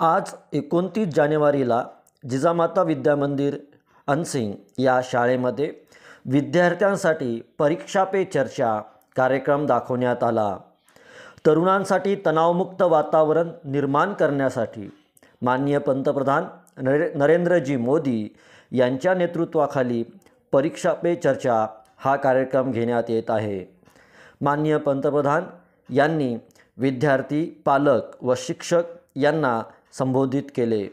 आज 29 जानेवारीला जिजामाता विद्यामंदिर अनसिंग या शाळेमध्ये विद्यार्थ्यांसाठी परीक्षा पे चर्चा कार्यक्रम दाखवण्यात आला। तरुणांसाठी तणावमुक्त वातावरण निर्माण करण्यासाठी माननीय पंतप्रधान नरेंद्रजी मोदी यांच्या नेतृत्वाखाली परीक्षा पे चर्चा हा कार्यक्रम घेण्यात येत आहे। माननीय पंतप्रधान यांनी विद्यार्थी, पालक व शिक्षक यांना संबोधित केले।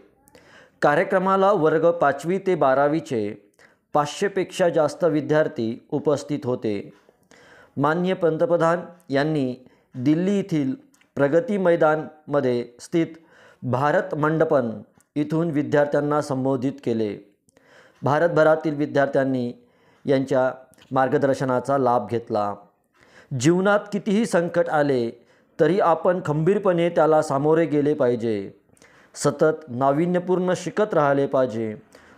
कार्यक्रमाला वर्ग 5वी ते 12वीचे 500 पेक्षा जास्त विद्यार्थी उपस्थित होते। माननीय पंतप्रधान यांनी दिल्ली येथील प्रगती मैदानमध्ये स्थित भारत मंडपन इथून विद्यार्थ्यांना संबोधित केले। भारतभरातील विद्यार्थ्यांनी यांच्या मार्गदर्शनाचा लाभ घेतला। जीवनात कितीही संकट आले तरी आपण खंबीरपणे त्याला सामोरे गेले पाहिजे। सतत नाविन्यपूर्ण शिकत राहिले पाहिजे,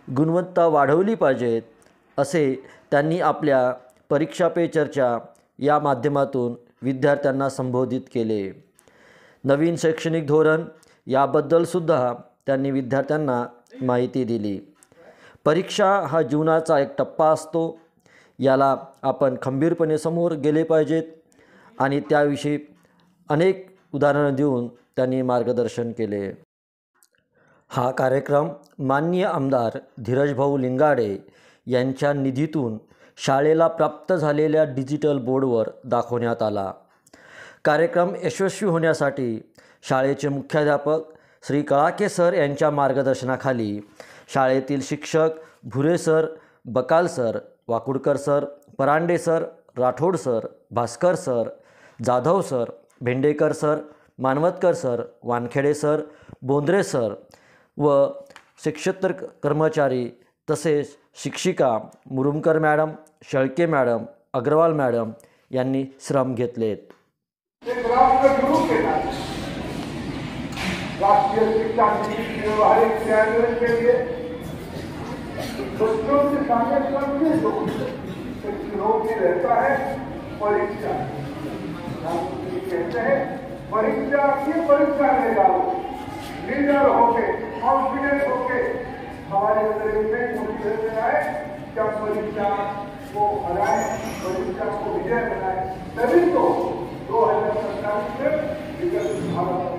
गुणवत्ता वाढवली पाहिजे, असे त्यांनी आपल्या परीक्षा पे चर्चा या माध्यमातून विद्यार्थ्यांना संबोधित केले। नवीन शैक्षणिक धोरण याबद्दल सुद्धा त्यांनी विद्यार्थ्यांना माहिती दिली। परीक्षा हा जीवनाचा एक टप्पा असतो, याला आपण खंबीरपणे समोर गेले पाहिजेत आणि त्याविषयी अनेक उदाहरणं देऊन त्यांनी मार्गदर्शन केले। हा कार्यक्रम माननीय आमदार धीरजभाऊ लिंगाडे यांच्या निधीतून शाळेला प्राप्त झालेल्या डिजिटल बोर्डवर दाखवण्यात आला। कार्यक्रम यशस्वी होण्यासाठी शाळेचे मुख्याध्यापक श्री कळाके सर यांच्या मार्गदर्शनाखाली शाळेतील शिक्षक Bhure sir, Bakal sir, Wakudkar sir, Parande sir, Rathod sir, Bhaskar sir, Jadhav sir, Bhendekar sir, Manvatkar sir, Wankhede sir, Bondre sir व शिक्षेतर कर्मचारी तसेच शिक्षिका Murumkar madam, Shelke madam, Agarwal madam यांनी श्रम घेतलेत। राष्ट्रीय शिक्षा नीति के व्यवहारिक क्रियान्वयन के लिए बच्चों के सामने सबसे चुनौती रहता है परीक्षा। कहते हैं परीक्षा की परीक्षा में जाओ, लीडर होके, कॉन्फिडेंस होके हमारे अंदर एक मोटिवेशन आए क्या परीक्षा को हराए, परीक्षा को विजय बनाए, तभी तो 2047 में विकसित भारत